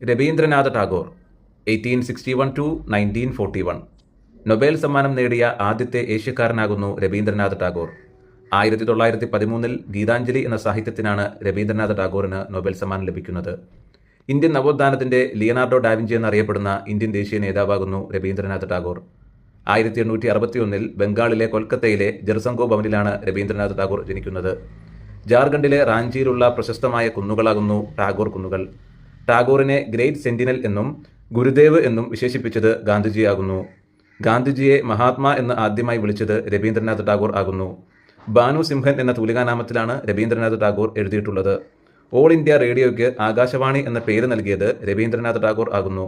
Rabindranath Tagore 1861 to 1941 Nobel സമ്മാനം നേടിയ ആദ്യത്തെ ഏഷ്യക്കാരനാകുന്നു രവീന്ദ്രനാഥ ടാഗോർ. 1913 ഗീതാഞ്ജലി എന്ന സാഹിത്യത്തിനാണ് രവീന്ദ്രനാഥ ടാഗോറിന് നൊബേൽ സമ്മാനം ലഭിക്കുന്നത്. ഇന്ത്യൻ നവോത്ഥാനത്തിന്റെ ലിയനാർഡോ ഡാവിഞ്ചി എന്നറിയപ്പെടുന്ന ഇന്ത്യൻ ദേശീയ നേതാവാകുന്നു രവീന്ദ്രനാഥ ടാഗോർ. 1861 ബംഗാളിലെ കൊൽക്കത്തയിലെ ജർസംഗോ ഭവനിലാണ് രവീന്ദ്രനാഥ ടാഗോർ ജനിക്കുന്നത്. ജാർഖണ്ഡിലെ റാഞ്ചിയിലുള്ള പ്രശസ്തമായ കുന്നുകളാകുന്നു ടാഗോർ കുന്നുകൾ. ടാഗോറിനെ ഗ്രേറ്റ് സെന്റിനൽ എന്നും ഗുരുദേവ് എന്നും വിശേഷിപ്പിച്ചത് ഗാന്ധിജിയാകുന്നു. ഗാന്ധിജിയെ മഹാത്മാ എന്ന് ആദ്യമായി വിളിച്ചത് രവീന്ദ്രനാഥ ടാഗോർ ആകുന്നു. ബാനു സിംഹൻ എന്ന തൂലികാനാമത്തിലാണ് രവീന്ദ്രനാഥ ടാഗോർ എഴുതിയിട്ടുള്ളത്. ഓൾ ഇന്ത്യ റേഡിയോയ്ക്ക് ആകാശവാണി എന്ന പേര് നൽകിയത് രവീന്ദ്രനാഥ ടാഗോർ ആകുന്നു.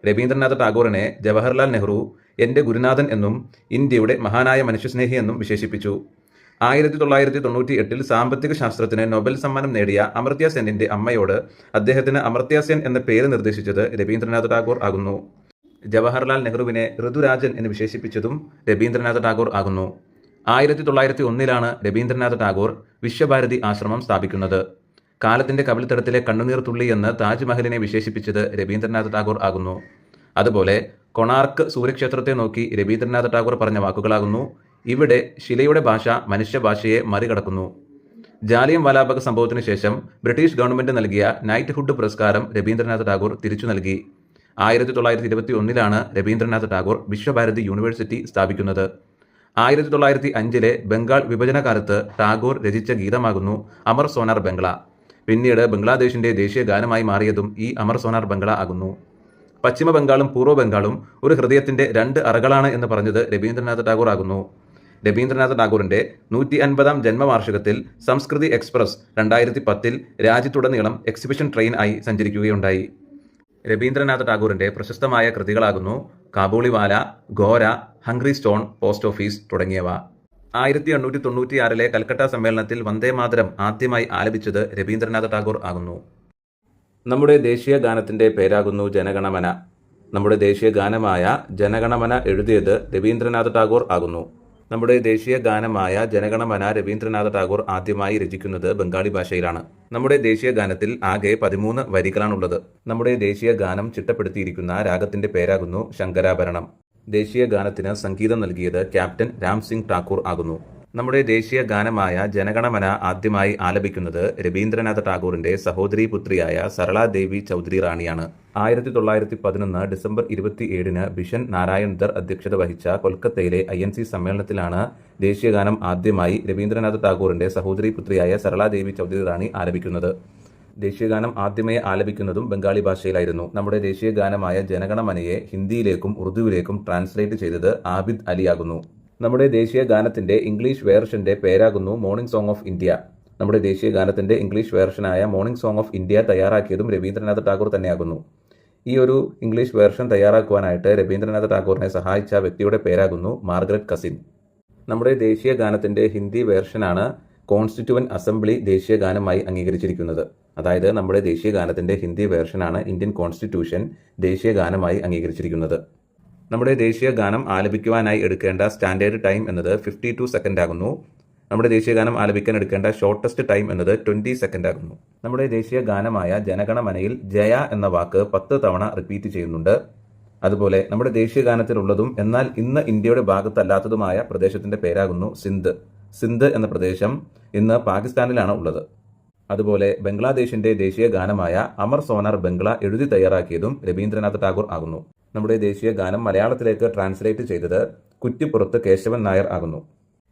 രവീന്ദ്രനാഥ ടാഗോറിനെ ജവഹർലാൽ നെഹ്റു എൻ്റെ ഗുരുനാഥൻ എന്നും ഇന്ത്യയുടെ മഹാനായ മനുഷ്യസ്നേഹി എന്നും വിശേഷിപ്പിച്ചു. 1998 സാമ്പത്തിക ശാസ്ത്രത്തിന് നൊബേൽ സമ്മാനം നേടിയ അമർത്യ സെന്നിന്റെ അമ്മയോട് അദ്ദേഹത്തിന് അമർത്യ സെൻ എന്ന പേര് നിർദ്ദേശിച്ചത് രവീന്ദ്രനാഥ ടാഗോർ ആകുന്നു. ജവഹർലാൽ നെഹ്റുവിനെ ഋതുരാജൻ എന്ന് വിശേഷിപ്പിച്ചതും രവീന്ദ്രനാഥ ടാഗോർ ആകുന്നു. 1901 രവീന്ദ്രനാഥ ടാഗോർ വിശ്വഭാരതി ആശ്രമം സ്ഥാപിക്കുന്നത്. കാലത്തിന്റെ കവിൾത്തടത്തിലെ കണ്ണുനീർ തുള്ളി എന്ന് താജ്മഹലിനെ വിശേഷിപ്പിച്ചത് രവീന്ദ്രനാഥ ടാഗോർ ആകുന്നു. അതുപോലെ കൊണാർക്ക് സൂര്യക്ഷേത്രത്തെ നോക്കി രവീന്ദ്രനാഥ ടാഗോർ പറഞ്ഞ വാക്കുകളാകുന്നു: ഇവിടെ ശിലയുടെ ഭാഷ മനുഷ്യഭാഷയെ മറികടക്കുന്നു. ജാലിയൻ വാലാബാഗ് സംഭവത്തിന് ശേഷം ബ്രിട്ടീഷ് ഗവൺമെന്റ് നൽകിയ നൈറ്റ്ഹുഡ് പുരസ്കാരം രവീന്ദ്രനാഥ ടാഗോർ തിരിച്ചു നൽകി. 1921 രവീന്ദ്രനാഥ ടാഗോർ വിശ്വഭാരതി യൂണിവേഴ്സിറ്റി സ്ഥാപിക്കുന്നത്. 1905 ബംഗാൾ വിഭജന കാലത്ത് ടാഗോർ രചിച്ച ഗീതമാകുന്നു അമർ സോനാർ ബംഗ്ല. പിന്നീട് ബംഗ്ലാദേശിന്റെ ദേശീയ ഗാനമായി മാറിയതും ഈ അമർ സോനാർ ബംഗ്ല ആകുന്നു. പശ്ചിമ ബംഗാളും പൂർവ്വ ബംഗാളും ഒരു ഹൃദയത്തിന്റെ രണ്ട് അറകളാണ് എന്ന് പറഞ്ഞത് രവീന്ദ്രനാഥ ടാഗോർ ആകുന്നു. രവീന്ദ്രനാഥ ടാഗോറിന്റെ 150-ാം ജന്മവാർഷികത്തിൽ സംസ്കൃതി എക്സ്പ്രസ് 2010 രാജ്യത്തുടനീളം എക്സിബിഷൻ ട്രെയിൻ ആയി സഞ്ചരിക്കുകയുണ്ടായി. രവീന്ദ്രനാഥ ടാഗോറിന്റെ പ്രശസ്തമായ കൃതികളാകുന്നു Kabuliwala, Gora, hungry stone, post office തുടങ്ങിയവ. 1896 കൽക്കട്ട സമ്മേളനത്തിൽ വന്ദേമാതരം ആദ്യമായി ആലപിച്ചത് രവീന്ദ്രനാഥ ടാഗോർ ആകുന്നു. നമ്മുടെ ദേശീയ ഗാനത്തിന്റെ പേരാകുന്നു ജനഗണമന. നമ്മുടെ ദേശീയ ഗാനമായ ജനഗണമന എഴുതിയത് രവീന്ദ്രനാഥ ടാഗോർ ആകുന്നു. നമ്മുടെ ദേശീയ ഗാനമായ ജനഗണമന രവീന്ദ്രനാഥ ടാഗോർ ആദ്യമായി രചിക്കുന്നത് ബംഗാളി ഭാഷയിലാണ്. നമ്മുടെ ദേശീയ ഗാനത്തിൽ ആകെ 13 വരികളാണുള്ളത്. നമ്മുടെ ദേശീയ ഗാനം ചിട്ടപ്പെടുത്തിയിരിക്കുന്ന രാഗത്തിന്റെ പേരാകുന്നു ശങ്കരാഭരണം. ദേശീയ ഗാനത്തിന് സംഗീതം നൽകിയത് ക്യാപ്റ്റൻ രാം സിംഗ് ഠാക്കൂർ ആകുന്നു. നമ്മുടെ ദേശീയ ഗാനമായ ജനഗണമന ആദ്യമായി ആലപിക്കുന്നത് രവീന്ദ്രനാഥ ടാഗോറിന്റെ സഹോദരീ പുത്രിയായ സരളാദേവി ചൗധരി റാണിയാണ്. 1911 ഡിസംബർ 27 ബിഷൻ നാരായൺ ദർ അധ്യക്ഷത വഹിച്ച കൊൽക്കത്തയിലെ INC സമ്മേളനത്തിലാണ് ദേശീയഗാനം ആദ്യമായി രവീന്ദ്രനാഥ ടാഗോറിന്റെ സഹോദരീ പുത്രിയായ സരളാദേവി ചൗധരി റാണി ആലപിക്കുന്നത്. ദേശീയഗാനം ആദ്യമായി ആലപിക്കുന്നതും ബംഗാളി ഭാഷയിലായിരുന്നു. നമ്മുടെ ദേശീയ ഗാനമായ ജനഗണമനയെ ഹിന്ദിയിലേക്കും ഉറുദുവിലേക്കും ട്രാൻസ്ലേറ്റ് ചെയ്തത് ആബിദ് അലി ആകുന്നു. നമ്മുടെ ദേശീയ ഗാനത്തിന്റെ ഇംഗ്ലീഷ് വേർഷന്റെ പേരാകുന്നു മോർണിംഗ് സോങ് ഓഫ് ഇന്ത്യ. നമ്മുടെ ദേശീയ ഗാനത്തിന്റെ ഇംഗ്ലീഷ് വേർഷനായ മോർണിംഗ് സോങ് ഓഫ് ഇന്ത്യ തയ്യാറാക്കിയതും രവീന്ദ്രനാഥ ടാഗോർ തന്നെയാകുന്നു. ഈ ഒരു ഇംഗ്ലീഷ് വേർഷൻ തയ്യാറാക്കുവാനായിട്ട് രവീന്ദ്രനാഥ ടാഗോറിനെ സഹായിച്ച വ്യക്തിയുടെ പേരാകുന്നു മാർഗരറ്റ് കസിൻ. നമ്മുടെ ദേശീയ ഗാനത്തിന്റെ ഹിന്ദി വേർഷനാണ് കോൺസ്റ്റിറ്റ്യൂവന്റ് അസംബ്ലി ദേശീയ ഗാനമായി അംഗീകരിച്ചിരിക്കുന്നത്. അതായത് നമ്മുടെ ദേശീയ ഗാനത്തിന്റെ ഹിന്ദി വേർഷനാണ് ഇന്ത്യൻ കോൺസ്റ്റിറ്റ്യൂഷൻ ദേശീയ ഗാനമായി അംഗീകരിച്ചിരിക്കുന്നത്. നമ്മുടെ ദേശീയ ഗാനം ആലപിക്കുവാനായി എടുക്കേണ്ട സ്റ്റാൻഡേർഡ് ടൈം എന്നത് 52 സെക്കൻഡ് ആകുന്നു. നമ്മുടെ ദേശീയ ഗാനം ആലപിക്കാൻ എടുക്കേണ്ട ഷോർട്ടസ്റ്റ് ടൈം എന്നത് 20 സെക്കൻഡ് ആകുന്നു. നമ്മുടെ ദേശീയ ഗാനമായ ജനഗണമനയിൽ ജയ എന്ന വാക്ക് 10 തവണ റിപ്പീറ്റ് ചെയ്യുന്നുണ്ട്. അതുപോലെ നമ്മുടെ ദേശീയ ഗാനത്തിലുള്ളതും എന്നാൽ ഇന്ന് ഇന്ത്യയുടെ ഭാഗത്തല്ലാത്തതുമായ പ്രദേശത്തിന്റെ പേരാകുന്നു സിന്ധ്. സിന്ധ് എന്ന പ്രദേശം ഇന്ന് പാകിസ്ഥാനിലാണ് ഉള്ളത്. അതുപോലെ ബംഗ്ലാദേശിന്റെ ദേശീയ ഗാനമായ അമർ സോനാർ ബംഗ്ല എഴുതി തയ്യാറാക്കിയതും രവീന്ദ്രനാഥ ടാഗോർ ആകുന്നു. നമ്മുടെ ദേശീയ ഗാനം മലയാളത്തിലേക്ക് ട്രാൻസ്ലേറ്റ് ചെയ്തത് കുറ്റിപ്പുറത്ത് കേശവൻ നായർ ആകുന്നു.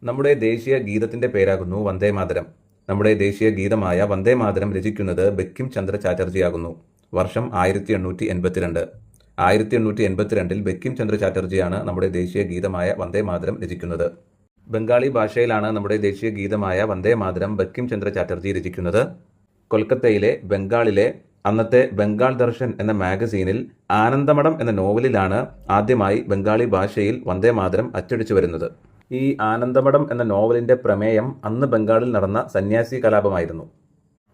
നമ്മുടെ ദേശീയ ഗീതത്തിന്റെ പേരാകുന്നു വന്ദേമാതരം. നമ്മുടെ ദേശീയ ഗീതമായ വന്ദേമാതരം രചിക്കുന്നത് ബങ്കിം ചന്ദ്ര ചാറ്റർജി ആകുന്നു. വർഷം 1882. 1882 ബങ്കിം ചന്ദ്ര ചാറ്റർജിയാണ് നമ്മുടെ ദേശീയ ഗീതമായ വന്ദേമാതരം രചിക്കുന്നത്. ബംഗാളി ഭാഷയിലാണ് നമ്മുടെ ദേശീയ ഗീതമായ വന്ദേമാതരം ബങ്കിം ചന്ദ്ര ചാറ്റർജി രചിക്കുന്നത്. കൊൽക്കത്തയിലെ ബംഗാളിലെ അന്നത്തെ ബംഗാൾ ദർശൻ എന്ന മാഗസീനിൽ ആനന്ദമഠം എന്ന നോവലിലാണ് ആദ്യമായി ബംഗാളി ഭാഷയിൽ വന്ദേമാതരം അച്ചടിച്ചു വരുന്നത്. ഈ ആനന്ദമഠം എന്ന നോവലിന്റെ പ്രമേയം അന്ന് ബംഗാളിൽ നടന്ന സന്യാസി കലാപമായിരുന്നു.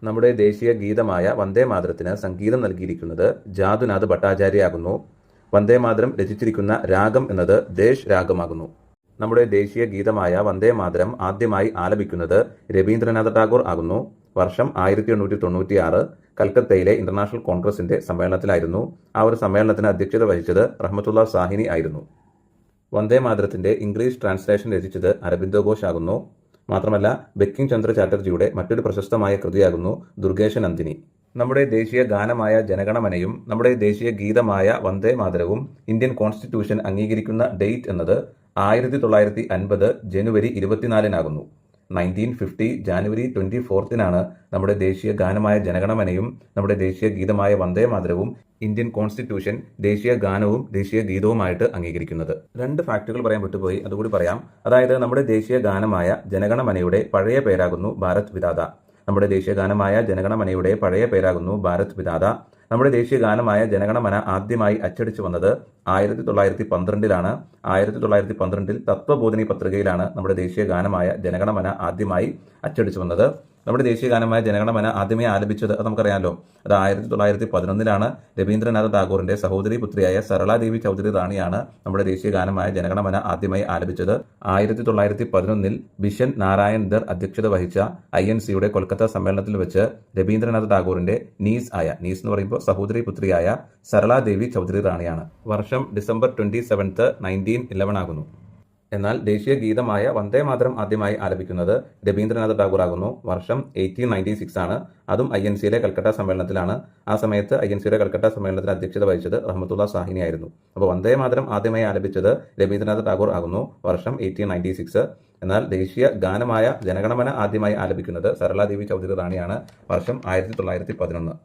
നമ്മുടെ ദേശീയ ഗീതമായ വന്ദേമാതരത്തിന് സംഗീതം നൽകിയിരിക്കുന്നത് ജാദുനാഥ് ഭട്ടാചാര്യ ആകുന്നു. വന്ദേമാതരം രചിച്ചിരിക്കുന്ന രാഗം എന്നത് ദേശ് രാഗമാകുന്നു. നമ്മുടെ ദേശീയ ഗീതമായ വന്ദേമാതരം ആദ്യമായി ആലപിക്കുന്നത് രവീന്ദ്രനാഥ ടാഗോർ ആകുന്നു. വർഷം 1896. കൽക്കത്തയിലെ ഇന്റർനാഷണൽ കോൺഗ്രസിന്റെ സമ്മേളനത്തിലായിരുന്നു. ആ ഒരു സമ്മേളനത്തിന് അധ്യക്ഷത വഹിച്ചത് റഹ്മത്തുള്ള സാഹിനി ആയിരുന്നു. വന്ദേ മാതരത്തിന്റെ ഇംഗ്ലീഷ് ട്രാൻസ്ലേഷൻ രചിച്ചത് അരബിന്ദോ ഘോഷ് ആകുന്നു. മാത്രമല്ല ബങ്കിം ചന്ദ്ര ചാറ്റർജിയുടെ മറ്റൊരു പ്രശസ്തമായ കൃതിയാകുന്നു ദുർഗേശ നന്ദിനി. നമ്മുടെ ദേശീയ ഗാനമായ ജനഗണമനയും നമ്മുടെ ദേശീയ ഗീതമായ വന്ദേ മാതരവും ഇന്ത്യൻ കോൺസ്റ്റിറ്റ്യൂഷൻ അംഗീകരിക്കുന്ന ഡേറ്റ് എന്നത് 1950 ജനുവരി 24 1950 ജാനുവരി 24 നമ്മുടെ ദേശീയ ഗാനമായ ജനഗണമനയും നമ്മുടെ ദേശീയ ഗീതമായ വന്ദേ മാതരവും ഇന്ത്യൻ കോൺസ്റ്റിറ്റ്യൂഷൻ ദേശീയ ഗാനവും ദേശീയ ഗീതവുമായിട്ട് അംഗീകരിക്കുന്നത്. 2 ഫാക്ടുകൾ പറയാൻ വിട്ടുപോയി, അതുകൂടി പറയാം. അതായത് നമ്മുടെ ദേശീയ ഗാനമായ ജനഗണമനയുടെ പഴയ പേരാകുന്നു ഭാരത് വിധാത. നമ്മുടെ ദേശീയ ഗാനമായ ജനഗണമനയുടെ പഴയ പേരാകുന്നു ഭാരത് വിധാത. നമ്മുടെ ദേശീയ ഗാനമായ ജനഗണമന ആദ്യമായി അച്ചടിച്ചു വന്നത് 1912 1912 തത്വബോധിനി പത്രികയിലാണ് നമ്മുടെ ദേശീയ ഗാനമായ ജനഗണമന ആദ്യമായി അച്ചടിച്ചു വന്നത്. നമ്മുടെ ദേശീയ ഗാനമായ ജനഗണമന ആദ്യമായി ആലപിച്ചത് അത് നമുക്കറിയാമല്ലോ. അത് 1911 രവീന്ദ്രനാഥ ടാഗോറിന്റെ സഹോദരി പുത്രിയായ സരളാദേവി ചൗധരി റാണിയാണ് നമ്മുടെ ദേശീയ ഗാനമായ ജനഗണമന ആദ്യമായി ആലപിച്ചത്. 1911 ബിഷൻ നാരായൺ ദർ അധ്യക്ഷത വഹിച്ച INCയുടെ കൊൽക്കത്ത സമ്മേളനത്തിൽ വെച്ച് രവീന്ദ്രനാഥ ടാഗോറിന്റെ നീസ് എന്ന് പറയുമ്പോൾ സഹോദരി പുത്രിയായ സരളാദേവി ചൗധരി റാണിയാണ്. വർഷം ഡിസംബർ 27 1911 ആകുന്നു. എന്നാൽ ദേശീയ ഗീതമായ വന്ദേ മാതരം ആദ്യമായി ആലപിക്കുന്നത് രവീന്ദ്രനാഥ ടാഗോർ ആകുന്നു. വർഷം 1896 അതും INCയിലെ കൽക്കട്ട സമ്മേളനത്തിലാണ്. ആ സമയത്ത് INCയുടെ കൽക്കട്ട സമ്മേളനത്തിന് അധ്യക്ഷത വഹിച്ചത് റഹ്മത്തുള്ള സാഹിനി ആയിരുന്നു. അപ്പോൾ വന്ദേ മാതരം ആദ്യമായി ആലപിച്ചത് രവീന്ദ്രനാഥ ടാഗോർ ആകുന്നു. വർഷം 1896. എന്നാൽ ദേശീയ ഗാനമായ ജനഗണമന ആദ്യമായി ആലപിക്കുന്നത് സരളാദേവി ചൗധരി റാണിയാണ്. വർഷം 1911.